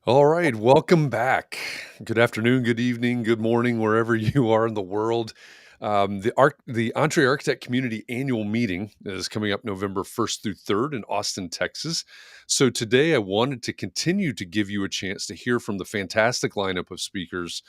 All right, welcome back. Good afternoon, good evening, good morning, wherever you are in the world. The EntreArchitect Community Annual Meeting is coming up November 1st through 3rd in Austin, Texas. So today I wanted to continue to give you a chance to hear from the fantastic lineup of speakers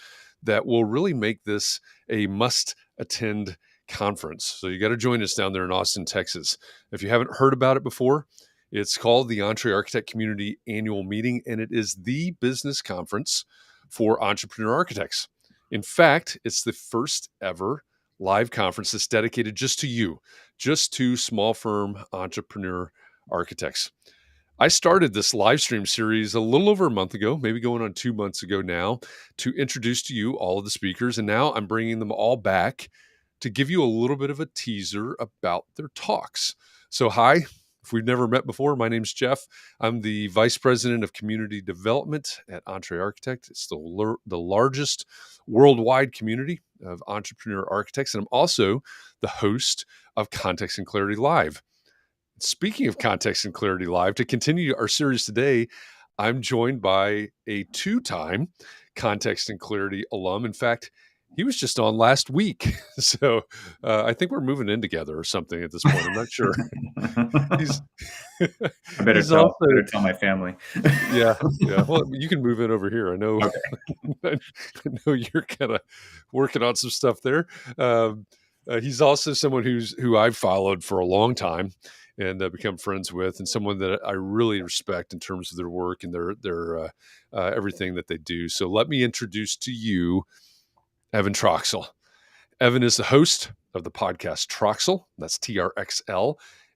that will really make this a must-attend conference. So you got to join us down there in Austin, Texas. If you haven't heard about it before, it's called the EntreArchitect Community Annual Meeting, and it is the business conference for entrepreneur architects. In fact, it's the first ever live conference that's dedicated just to you, just to small firm entrepreneur architects. I started this live stream series a little over a month ago, maybe going on 2 months ago now, to introduce to you all of the speakers. And now I'm bringing them all back to give you a little bit of a teaser about their talks. So, hi. If we've never met before, my name's Jeff. I'm the Vice President of Community Development at EntreArchitect. It's the largest worldwide community of entrepreneur architects. And I'm also the host of Context and Clarity Live. Speaking of Context and Clarity Live, to continue our series today, I'm joined by a two-time Context and Clarity alum. In fact, he was just on last week. So I think we're moving in together or something at this point. I'm not sure. He's I better he's also tell my family. yeah. Well, you can move in over here. I know. Okay. I know you're kind of working on some stuff there. He's also someone who I've followed for a long time and become friends with, and someone that I really respect in terms of their work and their everything that they do. So let me introduce to you Evan Troxel. Evan is the host of the podcast Troxel, that's TRXL,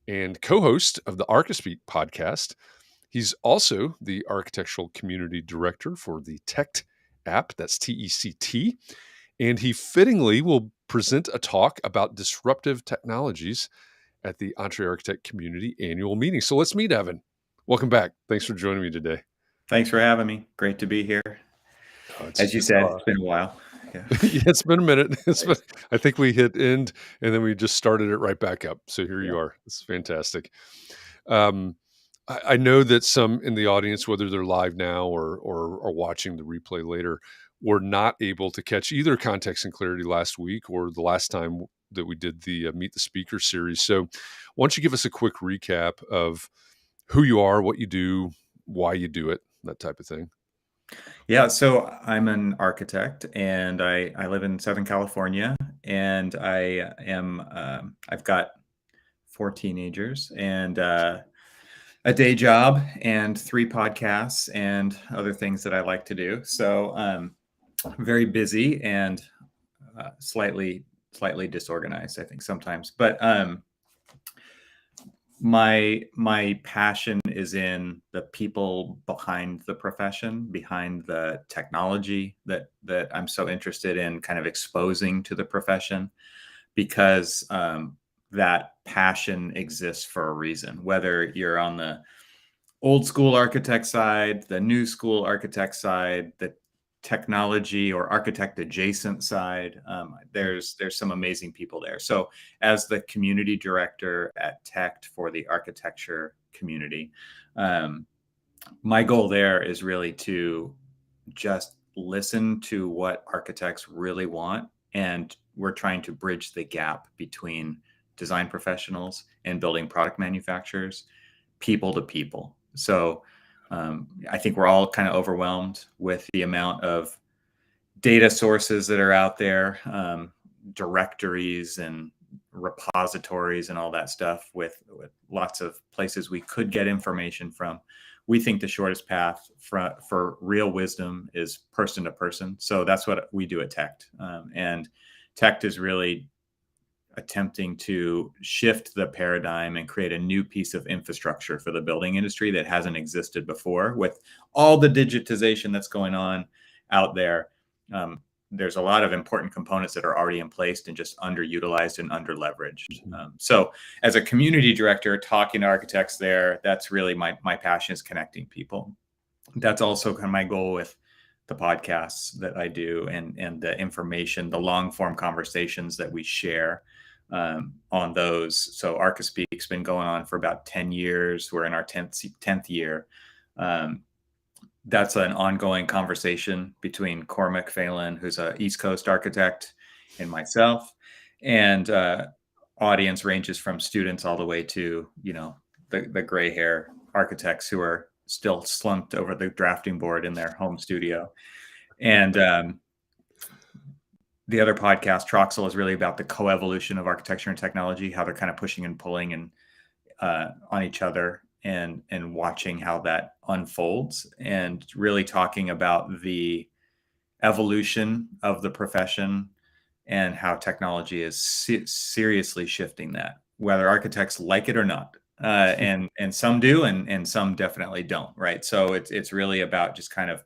and co-host of the Arca Speak podcast. He's also the architectural community director for the TECT app, that's TECT, and he fittingly will present a talk about disruptive technologies at the EntreArchitect Community Annual Meeting. So let's meet Evan. Welcome back. Thanks for joining me today. Thanks for having me. Great to be here. As you said, it's been a while. Yeah. Yeah, it's been a minute. I think we hit end and then we just started it right back up. So here you are. It's fantastic. I know that some in the audience, whether they're live now or watching the replay later, were not able to catch either Context and Clarity last week or the last time that we did the Meet the Speaker series. So why don't you give us a quick recap of who you are, what you do, why you do it, that type of thing. Yeah, so I'm an architect and I live in Southern California, and I've got 4 teenagers and a day job and 3 podcasts and other things that I like to do. So very busy and slightly disorganized, I think sometimes. But my passion is in the people behind the profession, behind the technology that I'm so interested in kind of exposing to the profession, because that passion exists for a reason. Whether you're on the old school architect side, the new school architect side, the technology or architect adjacent side, there's some amazing people there. So as the community director at TECT for the architecture community, my goal there is really to just listen to what architects really want. And we're trying to bridge the gap between design professionals and building product manufacturers, people to people. So I think we're all kind of overwhelmed with the amount of data sources that are out there, directories and repositories and all that stuff, with lots of places we could get information from. We think the shortest path for real wisdom is person to person. So that's what we do at TECT. And TECT is really attempting to shift the paradigm and create a new piece of infrastructure for the building industry that hasn't existed before. With all the digitization that's going on out there, there's a lot of important components that are already in place and just underutilized and underleveraged. So as a community director, talking to architects there, that's really my passion, is connecting people. That's also kind of my goal with the podcasts that I do and the information, the long form conversations that we share on those. So Arca Speak's been going on for about 10 years. We're in our 10th year. that's an ongoing conversation between Cormac Phelan, who's a East Coast architect, and myself. And audience ranges from students all the way to, the gray hair architects who are still slumped over the drafting board in their home studio. And the other podcast, Troxel, is really about the coevolution of architecture and technology, how they're kind of pushing and pulling and on each other, and watching how that unfolds, and really talking about the evolution of the profession and how technology is seriously shifting that, whether architects like it or not. And some do, and some definitely don't, right? So it's really about just kind of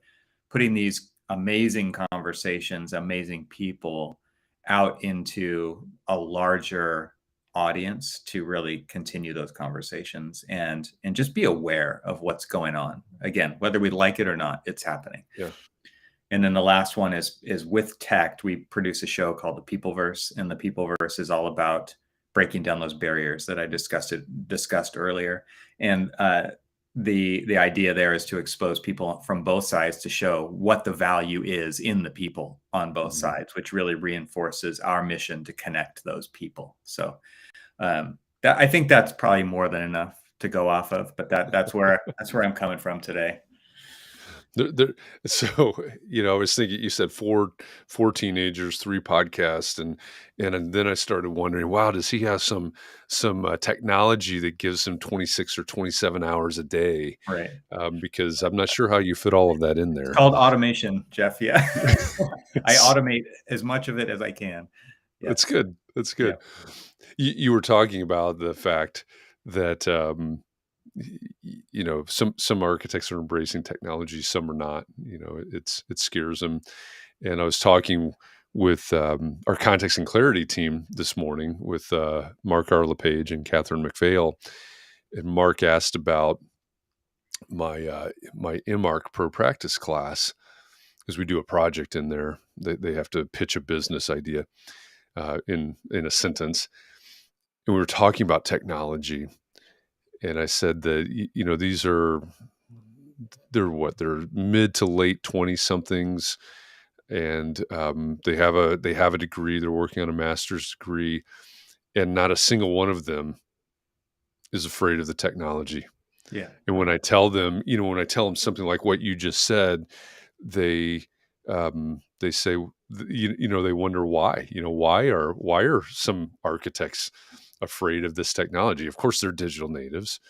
putting these amazing conversations, amazing people out into a larger audience to really continue those conversations, and just be aware of what's going on. Again, whether we like it or not, it's happening. Yeah. And then the last one is with TECT. We produce a show called the Peopleverse, and the Peopleverse is all about breaking down those barriers that I discussed earlier. And the idea there is to expose people from both sides to show what the value is in the people on both sides, which really reinforces our mission to connect those people. So I think that's probably more than enough to go off of, but that's where I'm coming from today. So, I was thinking, you said four teenagers, three podcasts, and then I started wondering, wow, does he have some technology that gives him 26 or 27 hours a day? Right. Because I'm not sure how you fit all of that in It's there. called automation, Jeff. Yeah. I automate as much of it as I can. That's Yes. good. That's Yeah. good. You were talking about the fact that some architects are embracing technology, some are not. It scares them. And I was talking with our context and clarity team this morning with Mark R. LePage and Catherine McPhail, and Mark asked about my MArch Pro Practice class, because we do a project in there. They have to pitch a business idea in a sentence, and we were talking about technology. And I said that they're mid to late 20 somethings, and they have a degree. They're working on a master's degree, and not a single one of them is afraid of the technology. Yeah. And when I tell them something like what you just said, they say, they wonder why. Why are some architects afraid of this technology? Of course, they're digital natives.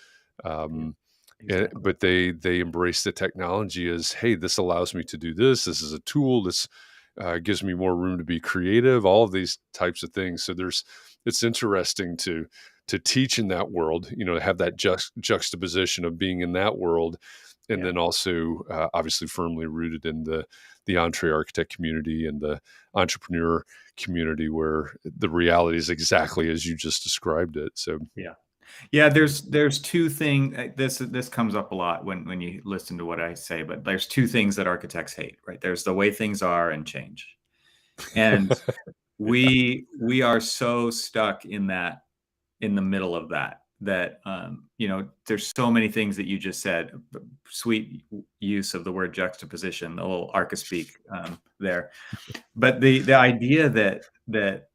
Yeah. Um, Exactly. but they embrace the technology as, hey, this allows me to do this. This is a tool. This gives me more room to be creative. All of these types of things. So it's interesting to teach in that world. To have that juxtaposition of being in that world, and Yeah. then also obviously firmly rooted in the EntreArchitect community and the entrepreneur community, where the reality is exactly as you just described it. So Yeah. Yeah, there's two things. This comes up a lot when you listen to what I say, but there's two things that architects hate, right? There's the way things are and change. And yeah, we are so stuck in the middle of that there's so many things that you just said. Sweet use of the word juxtaposition, a little Arca Speak there. But the idea that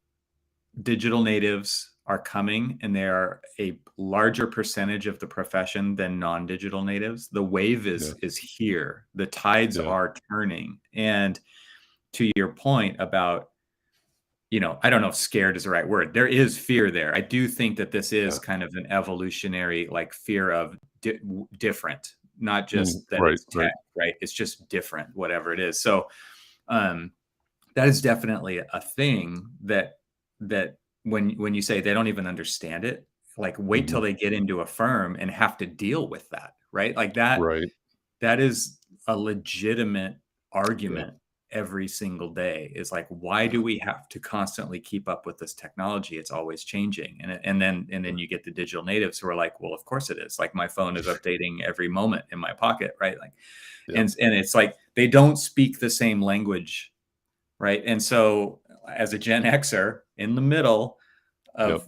digital natives are coming, and they are a larger percentage of the profession than non-digital natives. The wave yeah, is here. The tides yeah, are turning. And to your point about, I don't know if scared is the right word. There is fear there. I do think that this is yeah. kind of an evolutionary, like, fear of different, not just that Right, it's right. tech, right? It's just different, whatever it is. So um, that is definitely a thing that when you say they don't even understand it, like, wait till Mhm. they get into a firm and have to deal with that, right? Like Right. that is a legitimate Yeah, argument every single day, is like, why yeah, do we have to constantly keep up with this technology? It's always changing. And then you get the digital natives who are like, well, of course it is. Like, my phone is updating every moment in my pocket, right? Like, yeah, and it's like they don't speak the same language, right? And so, as a Gen Xer in the middle yep,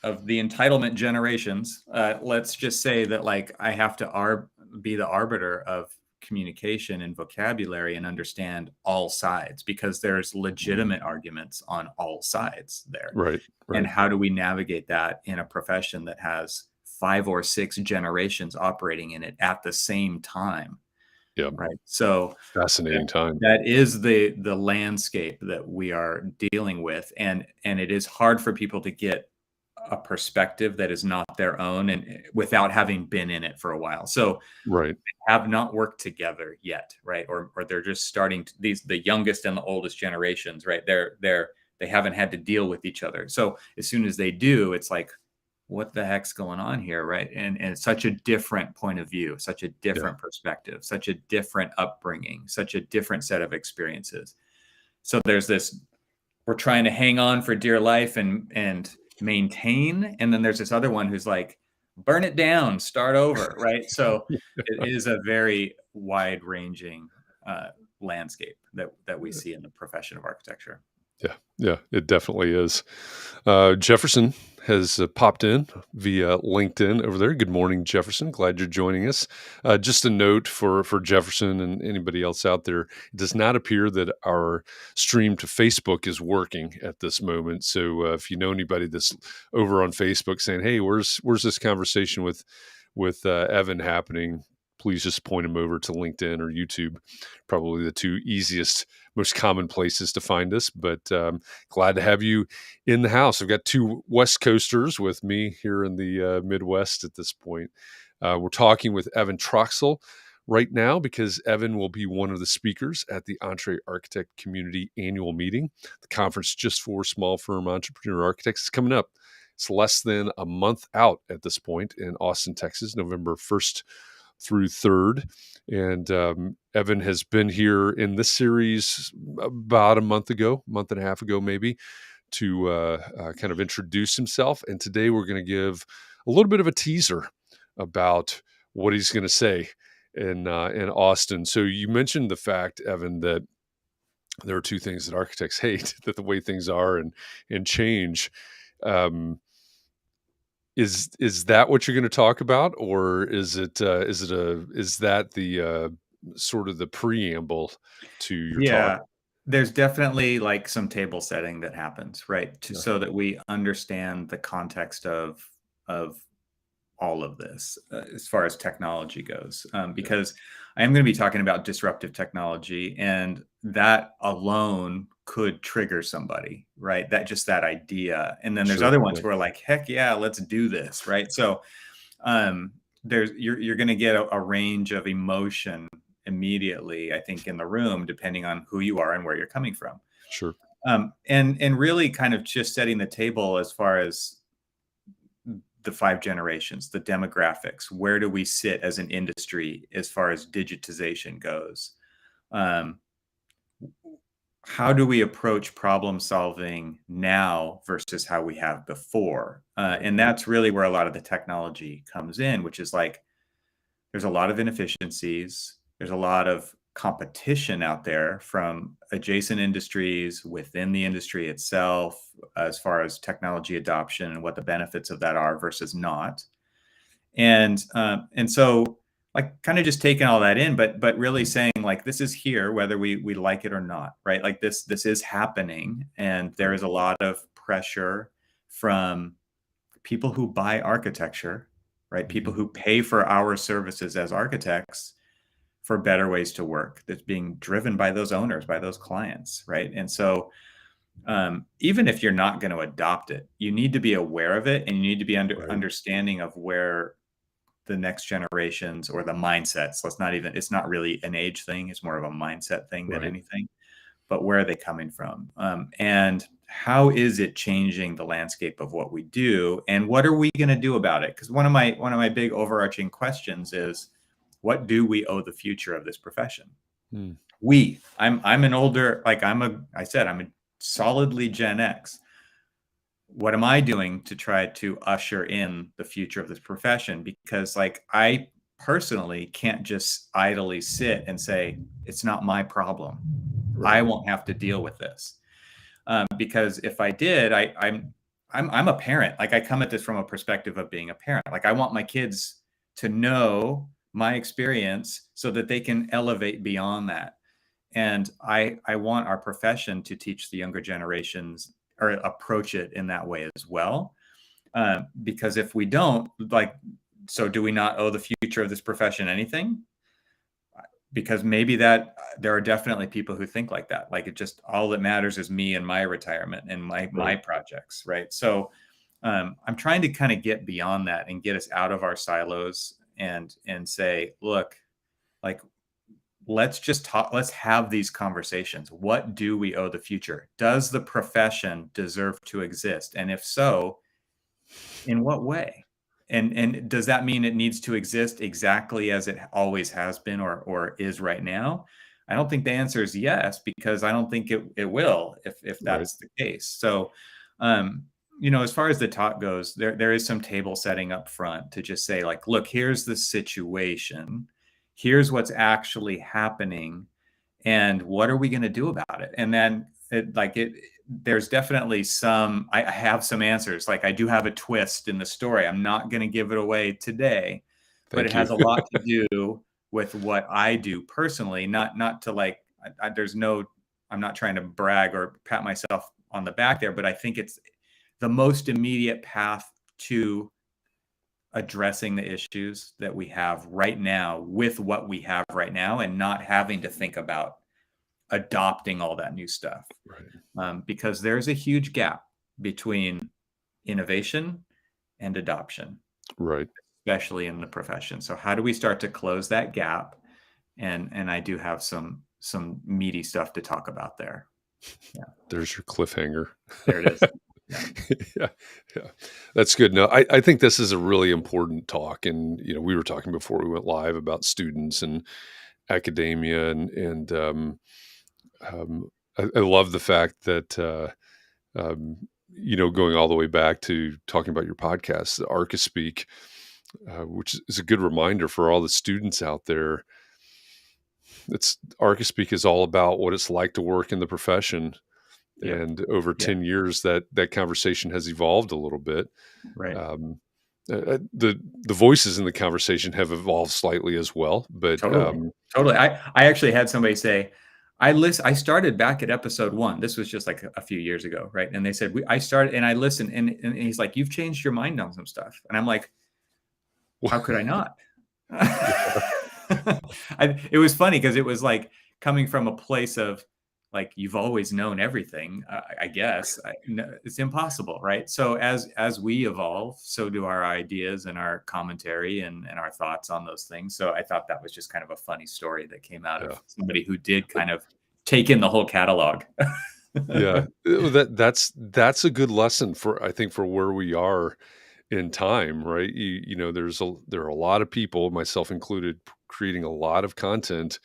of the entitlement generations, let's just say that, like, I have to be the arbiter of communication and vocabulary and understand all sides, because there's legitimate arguments on all sides there. Right. And Right. how do we navigate that in a profession that has 5 or 6 generations operating in it at the same time? Yeah. Right. So Fascinating time. that is the landscape that we are dealing with. And it is hard for people to get a perspective that is not their own, and without having been in it for a while. So Right. have not worked together yet, right? Or they're just starting to, the youngest and the oldest generations, right? They haven't had to deal with each other. So as soon as they do, it's like, what the heck's going on here, right? And it's such a different point of view, such a Yeah. different perspective, such a different upbringing, such a different set of experiences. So there's this, we're trying to hang on for dear life and maintain, and then there's this other one who's like, burn it down, start over, right? So it is a very wide ranging landscape that we see in the profession of architecture. Yeah, yeah, it definitely is. Jefferson has popped in via LinkedIn over there. Good morning, Jefferson. Glad you're joining us. Just a note for Jefferson and anybody else out there: it does not appear that our stream to Facebook is working at this moment. So if you know anybody that's over on Facebook saying, "Hey, where's this conversation with Evan happening?" Please just point them over to LinkedIn or YouTube. Probably the two easiest, most common places to find us. But glad to have you in the house. I've got two West Coasters with me here in the Midwest at this point. We're talking with Evan Troxel right now because Evan will be one of the speakers at the EntreArchitect Community Annual Meeting, the conference just for small firm entrepreneur architects. It's coming up. It's less than a month out at this point in Austin, Texas, November 1st through 3rd. And Evan has been here in this series about a month and a half ago, maybe, to kind of introduce himself. And today we're going to give a little bit of a teaser about what he's going to say in Austin. So you mentioned the fact, Evan, that there are two things that architects hate: that the way things are and change. Um, is that what you're going to talk about, or is that the sort of the preamble to your talk? Yeah, there's definitely like some table setting that happens, right? Yeah, So that we understand the context of all of this as far as technology goes, yeah, because I am going to be talking about disruptive technology, and that alone could trigger somebody, right? That, just that idea. And then there's sure, other ones yeah, who are like, heck yeah, let's do this, right? So um, there's you're going to get a range of emotion immediately, I think, in the room, depending on who you are and where you're coming from. sure, And really kind of just setting the table as far as the 5 generations, the demographics, where do we sit as an industry as far as digitization goes? Um, how do we approach problem solving now versus how we have before? right, And that's really where a lot of the technology comes in, which is like, there's a lot of inefficiencies. There's a lot of competition out there from adjacent industries within the industry itself, as far as technology adoption and what the benefits of that are versus not. And so, like, kind of just taking all that in, but really saying, like, this is here whether we like it or not, right? Like, this is happening, and there right, is a lot of pressure from people who buy architecture, right? People mhm, who pay for our services as architects for better ways to work, that's being driven by those owners, by those clients, right? And so, even if you're not going to adopt it, you need to be aware of it, and you need to be right, understanding of where the next generations, or the mindsets. Let's not even, it's not really an age thing. It's more of a mindset thing than right, anything, but where are they coming from? And how is it changing the landscape of what we do? And what are we going to do about it? Because one of my big overarching questions is, what do we owe the future of this profession? mm, I'm an older, like, I said, I'm a solidly Gen X. What am I doing to try to usher in the future of this profession? Because, like, I personally can't just idly sit and say, it's not my problem, I right, won't have to deal with this. Because if I did, I'm a parent. Like, I come at this from a perspective of being a parent. Like, I want my kids to know my experience so that they can elevate beyond that. And I want our profession to teach the younger generations or approach it in that way as well. Because if we don't, like, so do we not owe the future of this profession anything? Because maybe that there are definitely people who think like that. Like, it just, all that matters is me and my retirement and my projects, right? So I'm trying to kind of get beyond that and get us out of our silos and say, look, like, let's just talk, let's have these conversations. What do we owe the future? Does the profession deserve to exist? And if so, in what way? And does that mean it needs to exist exactly as it always has been or is right now? I don't think the answer is yes, because I don't think it will if Right. that's the case. So, um, you know, as far as the talk goes, there is some table setting up front to just say, like, look, here's the situation. Here's what's actually happening, and what are we going to do about it? And then there's definitely I have some answers. Like, I do have a twist in the story. I'm not going to give it away today, but it Thank you. has a lot to do with what I do personally, not to like, I'm not trying to brag or pat myself on the back there, but I think it's the most immediate path to addressing the issues that we have right now with what we have right now, and not having to think about adopting all that new stuff. Right. Because there's a huge gap between innovation and adoption, Right. especially in the profession. So how do we start to close that gap? And I do have some meaty stuff to talk about there. Yeah. There's your cliffhanger. There it is. Yeah. Yeah, yeah, that's good. No, I think this is a really important talk, and we were talking before we went live about students and academia, um, I love the fact that going all the way back to talking about your podcast, the Arca Speak, which is a good reminder for all the students out there. It's Arca Speak is all about what it's like to work in the profession. Yep. And over Yeah. 10 years, that conversation has evolved a little bit. Right. The voices in the conversation have evolved slightly as well, but Totally. I actually had somebody say, I started back at episode 1. This was just like a few years ago, right? And they said, I started and I listened, and he's like, you've changed your mind on some stuff. And I'm like, how could I not? It was funny because it was like coming from a place of, like, you've always known everything. I guess no, it's impossible, right? So as we evolve, so do our ideas and our commentary and our thoughts on those things. So I thought that was just kind of a funny story that came out of somebody who did kind of take in the whole catalog. yeah, that's a good lesson for, I think, for where we are in time, right? There are a lot of people, myself included, creating a lot of content,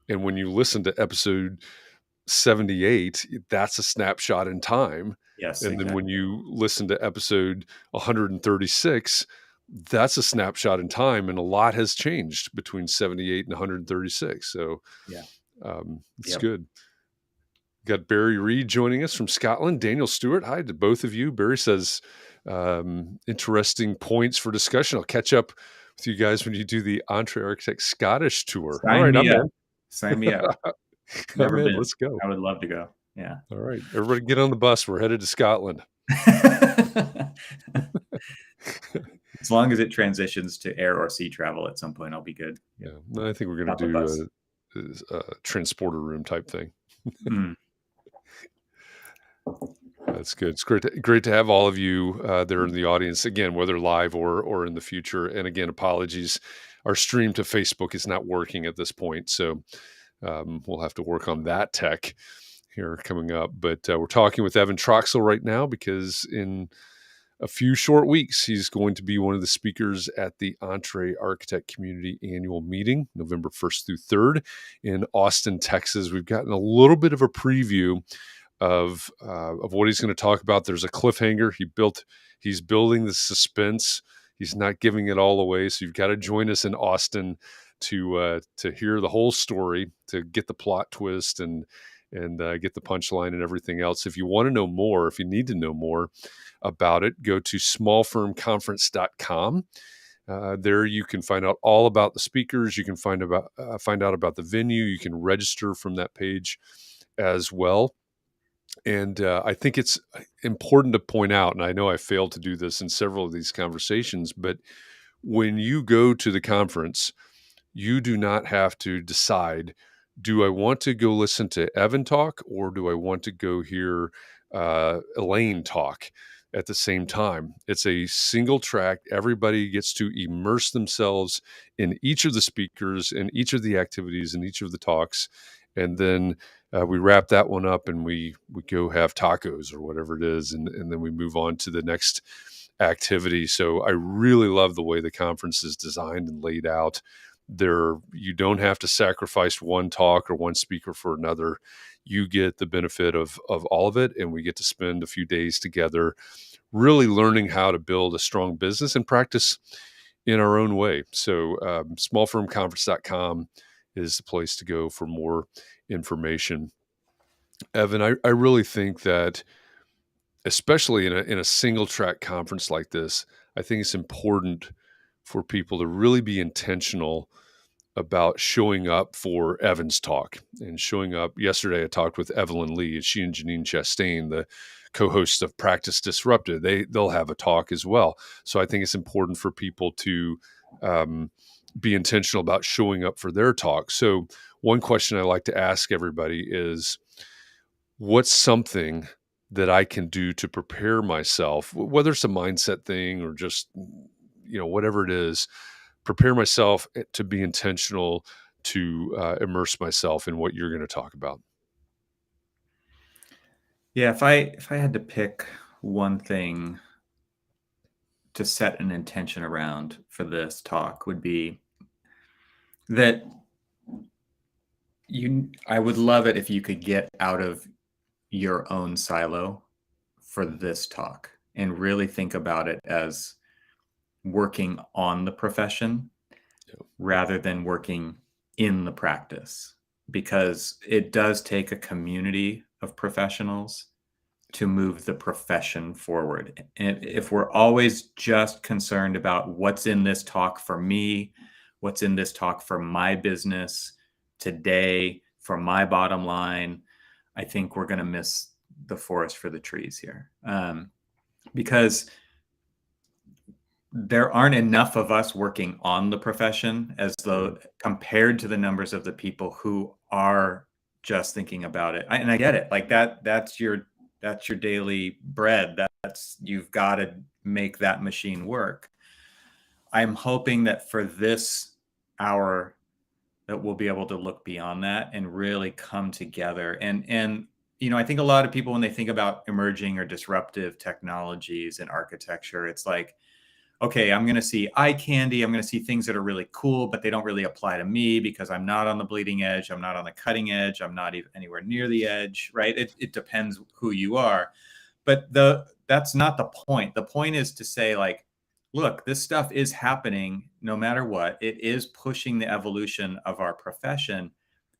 and when you listen to episode 78, that's a snapshot in time. Yes, And then exactly. when you listen to episode 136, that's a snapshot in time. And a lot has changed between 78 and 136. So Yeah. it's Yep. good. Got Barry Reed joining us from Scotland. Daniel Stewart, hi to both of you. Barry says, interesting points for discussion. I'll catch up with you guys when you do the EntreArchitect Scottish tour. All Sign right, me I'm up. in. Sign me up. I'm Never in. been. Let's go. I would love to go. Yeah. All right, everybody get on the bus. We're headed to Scotland. As long as it transitions to air or sea travel at some point, I'll be good. Yeah, I think we're going Not the to bus. do a transporter room type thing. Mm. That's good. It's great to have all of you there in the audience again, whether live or in the future. And again, apologies, our stream to Facebook is not working at this point, so we'll have to work on that tech here coming up. But we're talking with Evan Troxel right now because in a few short weeks, he's going to be one of the speakers at the EntreArchitect Community Annual Meeting, November 1st through 3rd in Austin, Texas. We've gotten a little bit of a preview of what he's going to talk about. There's a cliffhanger. He's building the suspense. He's not giving it all away. So you've got to join us in Austin to hear the whole story, to get the plot twist and get the punchline and everything else. If you want to know more, if you need to know more about it, go to smallfirmconference.com. There you can find out all about the speakers. You can find out about the venue. You can register from that page as well. And I think it's important to point out, and I know I failed to do this in several of these conversations, but when you go to the conference, you do not have to decide, do I want to go listen to Evan talk or do I want to go hear Elaine talk at the same time? It's a single track. Everybody gets to immerse themselves in each of the speakers and each of the activities and each of the talks. And then we wrap that one up and we go have tacos or whatever it is. And then we move on to the next activity. So I really love the way the conference is designed and laid out. You don't have to sacrifice one talk or one speaker for another. You get the benefit of all of it, and we get to spend a few days together really learning how to build a strong business and practice in our own way. So smallfirmconference.com is the place to go for more information. Evan, I really think that, especially in a single track conference like this, I think it's important for people to really be intentional about showing up for Evan's talk and showing up. Yesterday, I talked with Evelyn Lee. She and Janine Chastain, the co-hosts of Practice Disruptive. They'll have a talk as well. So I think it's important for people to be intentional about showing up for their talk. So one question I like to ask everybody is, what's something that I can do to prepare myself, whether it's a mindset thing or just, whatever it is, prepare myself to be intentional, to immerse myself in what you're going to talk about? Yeah, if I had to pick one thing to set an intention around for this talk, would be that I would love it if you could get out of your own silo for this talk and really think about it as working on the profession rather than working in the practice, because it does take a community of professionals to move the profession forward. And if we're always just concerned about what's in this talk for me, what's in this talk for my business today, for my bottom line, I think we're going to miss the forest for the trees here. Because there aren't enough of us working on the profession, as though compared to the numbers of the people who are just thinking about it. And I get it. Like that's your daily bread. You've got to make that machine work. I'm hoping that for this hour that we'll be able to look beyond that and really come together. And I think a lot of people, when they think about emerging or disruptive technologies in architecture, it's like, okay, I'm going to see eye candy. I'm going to see things that are really cool, but they don't really apply to me because I'm not on the bleeding edge. I'm not on the cutting edge. I'm not even anywhere near the edge, right? It depends who you are. But that's not the point. The point is to say, like, look, this stuff is happening no matter what. It is pushing the evolution of our profession.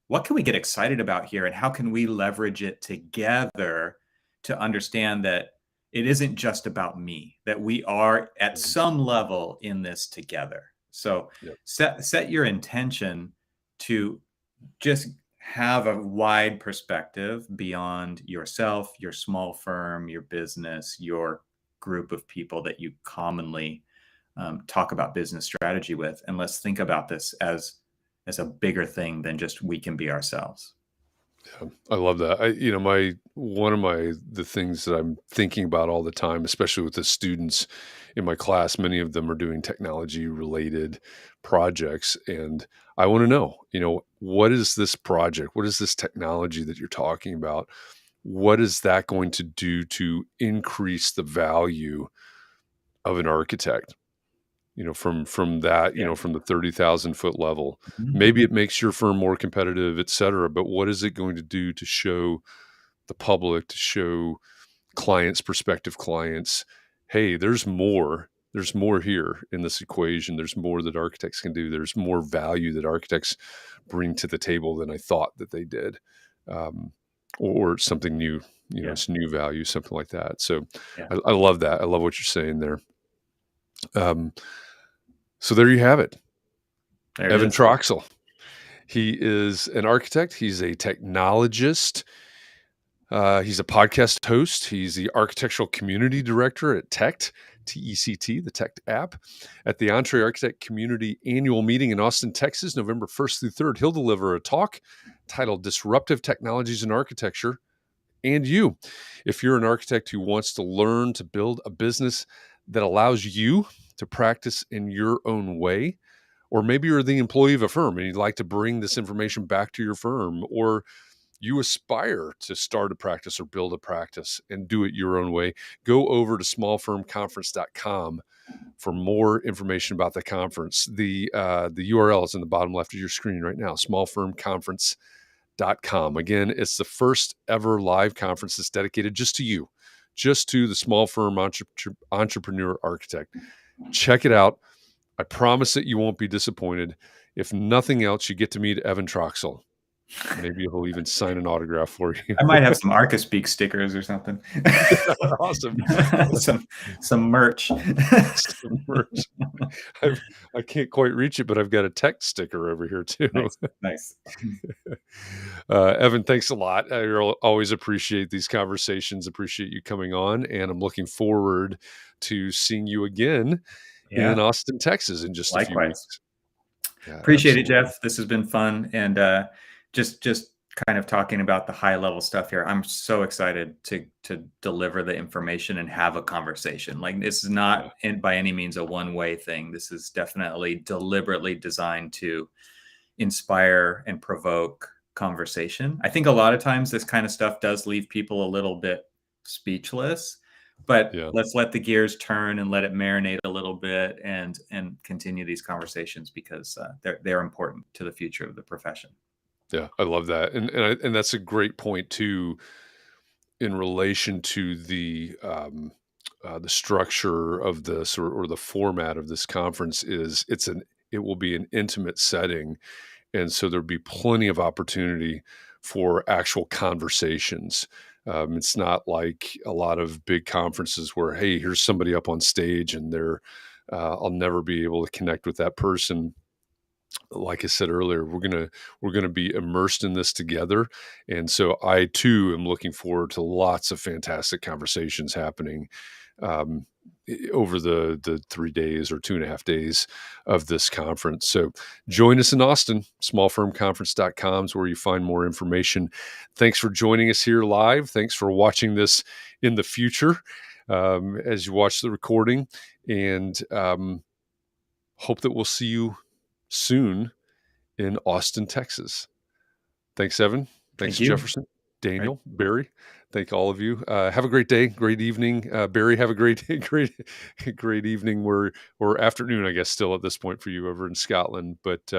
What can we get excited about here? And how can we leverage it together to understand that it isn't just about me, that we are at some level in this together? So set your intention to just have a wide perspective beyond yourself, your small firm, your business, your group of people that you commonly talk about business strategy with. And let's think about this as a bigger thing than just we can be ourselves. Yeah, I love that. The things that I'm thinking about all the time, especially with the students in my class, many of them are doing technology related projects. And I want to know, what is this project? What is this technology that you're talking about? What is that going to do to increase the value of an architect? From that, from the 30,000-foot level. Maybe it makes your firm more competitive, et cetera, but what is it going to do to show the public, to show clients, prospective clients, hey, there's more here in this equation. There's more that architects can do. There's more value that architects bring to the table than I thought that they did. Or something new, it's new value, something like that. So I love that. I love what you're saying there. So there you have it. There it Evan is. Troxel. He is an architect. He's a technologist. He's a podcast host. He's the architectural community director at TECT, TECT, the TECT app, at the EntreArchitect Community Annual Meeting in Austin, Texas, November 1st through 3rd. He'll deliver a talk titled Disruptive Technologies in Architecture. And you, if you're an architect who wants to learn to build a business that allows you to practice in your own way, or maybe you're the employee of a firm and you'd like to bring this information back to your firm, or you aspire to start a practice or build a practice and do it your own way, go over to smallfirmconference.com for more information about the conference. The URL is in the bottom left of your screen right now, smallfirmconference.com. Again, it's the first ever live conference that's dedicated just to you, just to the small firm entrepreneur architect. Check it out. I promise that you won't be disappointed. If nothing else, you get to meet Evan Troxel. Maybe he'll even sign an autograph for you. I might have some Arca Speak stickers or something. Awesome. some merch. Some merch. I can't quite reach it, but I've got a TECT sticker over here too. Nice. Evan, thanks a lot. I always appreciate these conversations, appreciate you coming on, and I'm looking forward to seeing you again in Austin, Texas in just a few Likewise. weeks. Yeah, Appreciate absolutely. it, Jeff. This has been fun. And just kind of talking about the high level stuff here. I'm so excited to deliver the information and have a conversation. Like, this is not by any means a one-way thing. This is definitely deliberately designed to inspire and provoke conversation. I think a lot of times this kind of stuff does leave people a little bit speechless, but let's let the gears turn and let it marinate a little bit and continue these conversations, because they're important to the future of the profession. Yeah, I love that. And that's a great point too, in relation to the structure of this, or the format of this conference. It will be an intimate setting, and so there'll be plenty of opportunity for actual conversations. It's not like a lot of big conferences where, hey, here's somebody up on stage and I'll never be able to connect with that person. Like I said earlier, we're gonna be immersed in this together, and so I too am looking forward to lots of fantastic conversations happening um, over the 3 days or 2.5 days of this conference. So join us in Austin. Smallfirmconference.com is where you find more information. Thanks for joining us here live. Thanks for watching this in the future as you watch the recording, and hope that we'll see you soon in Austin, Texas. Thanks, Evan. Thanks, Thank you. Jefferson, Daniel, Barry. Thank all of you. Have a great day, great evening. Barry, have a great, great evening or afternoon, I guess, still at this point for you over in Scotland. But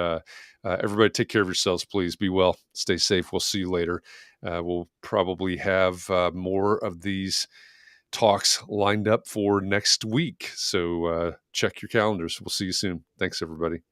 everybody take care of yourselves, please. Be well, stay safe. We'll see you later. We'll probably have more of these talks lined up for next week. So check your calendars. We'll see you soon. Thanks, everybody.